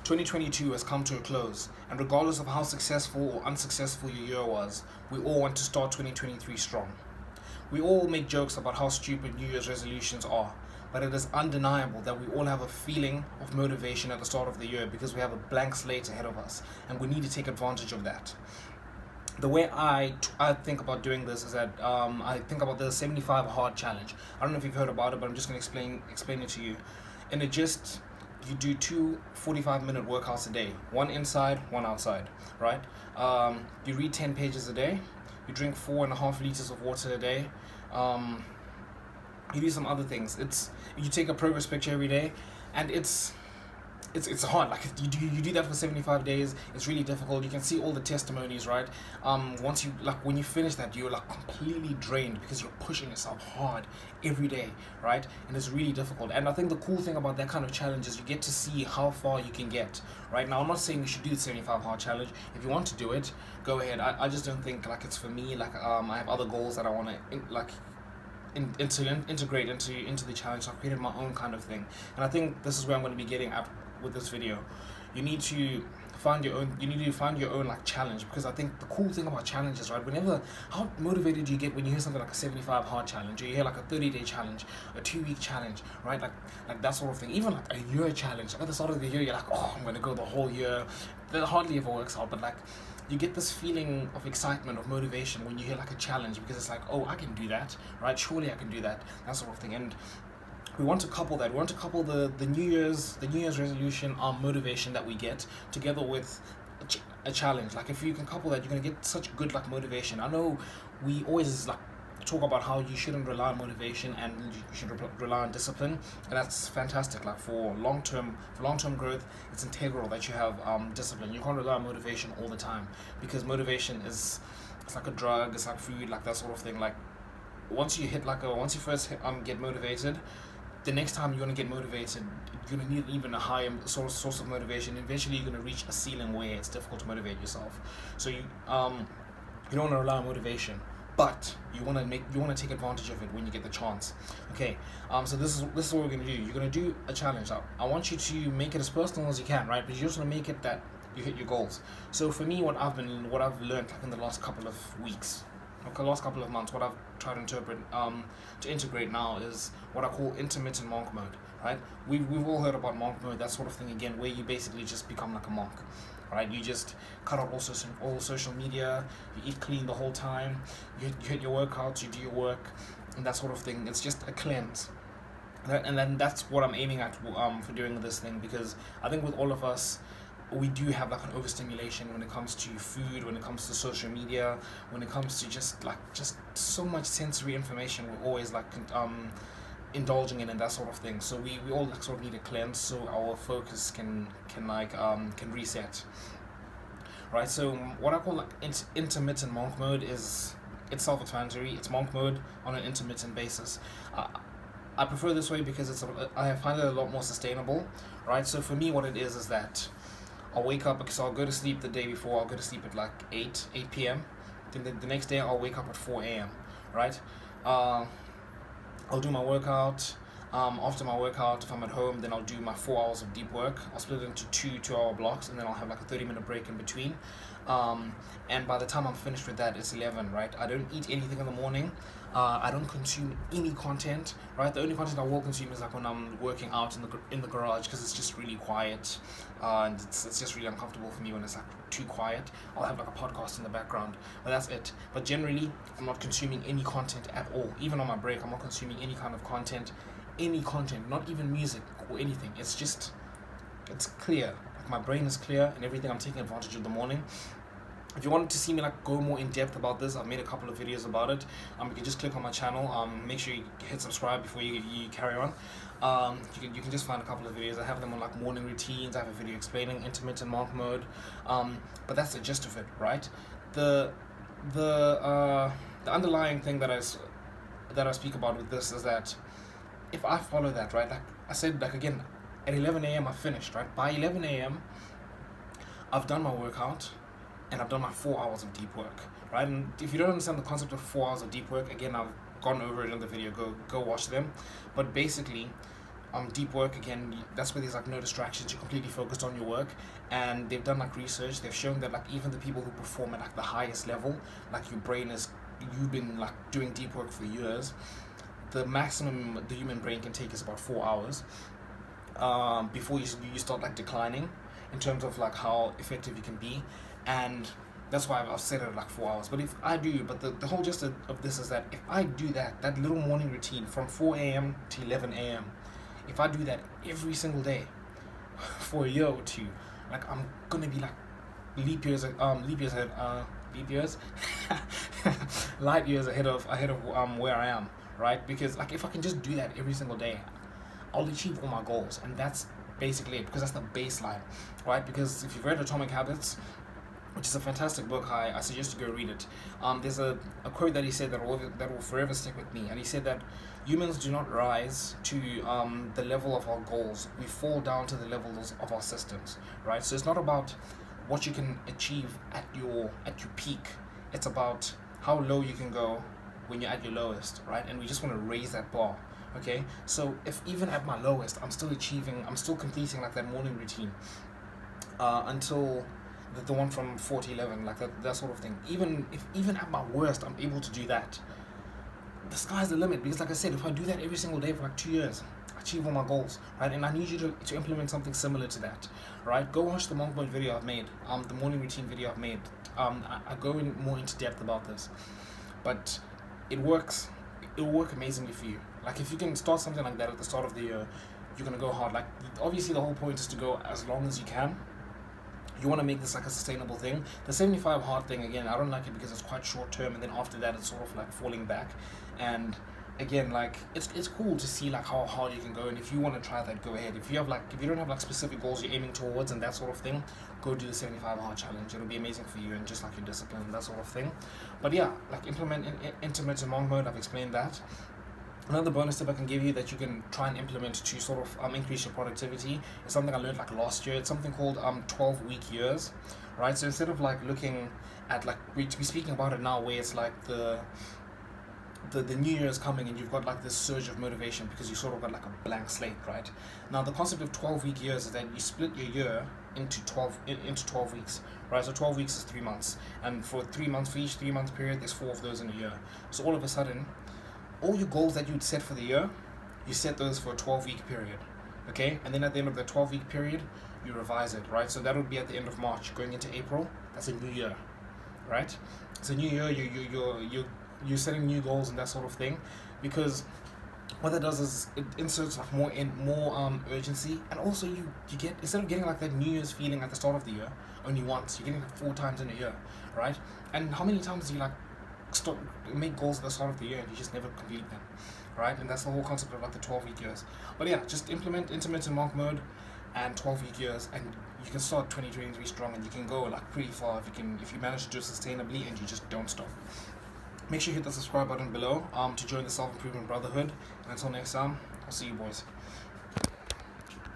2022 has come to a close, and regardless of how successful or unsuccessful your year was, we all want to start 2023 strong. We all make jokes about how stupid New Year's resolutions are, but it is undeniable that we all have a feeling of motivation at the start of the year because we have a blank slate ahead of us, and we need to take advantage of that. The way I think about doing this is that I think about the 75 hard challenge. I don't know if you've heard about it, but I'm just going to explain it to you. In a gist, you do two 45-minute workouts a day, one inside, one outside, right? You read 10 pages a day, you drink 4.5 liters of water a day, you do some other things. You take a progress picture every day, and it's hard. Like you do that for 75 days. It's really difficult. You can see all the testimonies, right? Once you when you finish that, you're completely drained because you're pushing yourself hard every day, right? And it's really difficult. And I think the cool thing about that kind of challenge is you get to see how far you can get. Right now, I'm not saying you should do the 75 hard challenge. If you want to do it, go ahead. I just don't think it's for me. I have other goals that I want to integrate into the challenge. So I've created my own kind of thing, and I think this is where I'm going to be getting at with this video. You need to find your own challenge, because I think the cool thing about challenges, right, how motivated do you get when you hear something like a 75 hard challenge, or you hear a 30-day challenge, a 2-week challenge, right? Like that sort of thing. Even a year challenge. At the start of the year, you're like, oh, I'm going to go the whole year. That hardly ever works out, but you get this feeling of excitement, of motivation when you hear a challenge, because it's like, oh, I can do that, right? Surely I can do that sort of thing. And we want to couple that. We want to couple the New Year's resolution, our motivation that we get, together with a challenge. If you can couple that, you're gonna get such good motivation. I know we always talk about how you shouldn't rely on motivation and you should rely on discipline, and that's fantastic. For long-term growth, it's integral that you have discipline. You can't rely on motivation all the time, because motivation it's like a drug, it's like food, that sort of thing. Once you first get motivated, the next time you're going to get motivated, you're going to need even a higher source of motivation. Eventually you're going to reach a ceiling where it's difficult to motivate yourself. So you don't want to rely on motivation, but you want to take advantage of it when you get the chance. Okay, so this is what we're going to do. You're going to do a challenge. I want you to make it as personal as you can, right? But you just want to make it that you hit your goals. So for me, what I've learned in the last couple of weeks, last couple of months, what I've tried to integrate now is what I call intermittent monk mode, right? We've all heard about monk mode, that sort of thing again, where you basically just become like a monk, right? You just cut out all social media, you eat clean the whole time, you hit your workouts, you do your work, and that sort of thing. It's just a cleanse. And then that's what I'm aiming at for doing this thing, because I think with all of us, we do have an overstimulation when it comes to food, when it comes to social media, when it comes to just so much sensory information. We're always indulging in and that sort of thing. So we all sort of need a cleanse, so our focus can reset. Right. So what I call intermittent monk mode it's self-explanatory. It's monk mode on an intermittent basis. I prefer this way because I find it a lot more sustainable. Right. So for me, what it is that I'll wake up, because I'll go to sleep the day before. I'll go to sleep at 8 p.m. Then the next day I'll wake up at 4 a.m. Right? I'll do my workout. After my workout, if I'm at home, then I'll do my 4 hours of deep work. I'll split it into 2-hour blocks, and then I'll have a 30-minute break in between. And by the time I'm finished with that, it's 11, right? I don't eat anything in the morning. I don't consume any content, right? The only content I will consume is when I'm working out in the garage, because it's just really quiet, and it's just really uncomfortable for me when it's too quiet. I'll have a podcast in the background, but that's it. But generally, I'm not consuming any content at all. Even on my break, I'm not consuming any kind of content, not even music or anything. It's clear. My brain is clear, and everything. I'm taking advantage of the morning. If you wanted to see me go more in depth about this, I've made a couple of videos about it. You can just click on my channel. Make sure you hit subscribe before you carry on. You can just find a couple of videos. I have them on morning routines. I have a video explaining intermittent monk mode. But that's the gist of it, right? The underlying thing that I speak about with this is that if I follow that, right, I said, again, at 11 a.m. I finished, right? By 11 a.m. I've done my workout, and I've done my 4 hours of deep work, right? And if you don't understand the concept of 4 hours of deep work, again, I've gone over it in the video. Go watch them. But basically, deep work again. That's where there's like no distractions. You're completely focused on your work, and they've done like research. They've shown that like even the people who perform at like the highest level, like your brain is, you've been like doing deep work for years. The maximum the human brain can take is about 4 hours. Before you start like declining, in terms of like how effective you can be, and that's why I've set it at like 4 hours. But if I do, but the whole gist of this is that if I do that little morning routine from 4 a.m. to 11 a.m., if I do that every single day for a year or two, like I'm gonna be like leap years ahead, leap years, light years ahead of where I am, right? Because like if I can just do that every single day, I'll achieve all my goals, and that's basically it, because that's the baseline, right? Because if you've read Atomic Habits, which is a fantastic book, I suggest you go read it. There's a quote that he said that will forever stick with me, and he said that humans do not rise to the level of our goals. We fall down to the levels of our systems, right? So it's not about what you can achieve at your peak. It's about how low you can go when you're at your lowest, right? And we just want to raise that bar. Okay, so if even at my lowest, I'm still completing like that morning routine until the one from 4 to 11, like that sort of thing. Even at my worst, I'm able to do that. The sky's the limit, because like I said, if I do that every single day for like 2 years, I achieve all my goals, right? And I need you to implement something similar to that, right? Go watch the monk mode video I've made, the morning routine video I've made. I go in more into depth about this, but it works. It will work amazingly for you. Like if you can start something like that at the start of the year, you're gonna go hard. Like obviously the whole point is to go as long as you can. You want to make this like a sustainable thing. The 75 hard thing, again, I don't like it because it's quite short term, and then after that it's sort of like falling back. And again, like it's cool to see like how hard you can go, and if you want to try that, go ahead. If you don't have like specific goals you're aiming towards and that sort of thing, go do the 75 hard challenge. It'll be amazing for you, and just like your discipline and that sort of thing. But yeah, like implement intermittent monk mode. I've explained that. Another bonus tip I can give you that you can try and implement to sort of increase your productivity is something I learned like last year. It's something called 12-week years, right? So instead of like looking at like we're speaking about it now, where it's like the new year is coming and you've got like this surge of motivation because you sort of got like a blank slate, right? Now the concept of 12-week years is that you split your year into 12 weeks, right? So 12 weeks is 3 months, and for 3 months, for each 3 month period, there's 4 of those in a year. So all of a sudden, all your goals that you'd set for the year, you set those for a 12-week period, okay? And then at the end of the 12-week period, you revise it, right? So that would be at the end of March, going into April. That's a new year, right? It's a new year. You're setting new goals and that sort of thing, because what that does is it inserts like more urgency, and also you get, instead of getting like that New Year's feeling at the start of the year only once, you're getting it 4 times in a year, right? And how many times do you like make goals at the start of the year and you just never complete them, right? And that's the whole concept of like the 12-week years. But yeah, just implement intermittent monk mode and 12-week years, and you can start 2023 strong, and you can go like pretty far if you manage to do it sustainably and you just don't stop. Make sure you hit the subscribe button below to join the Self-Improvement Brotherhood, and until next time, I'll see you boys.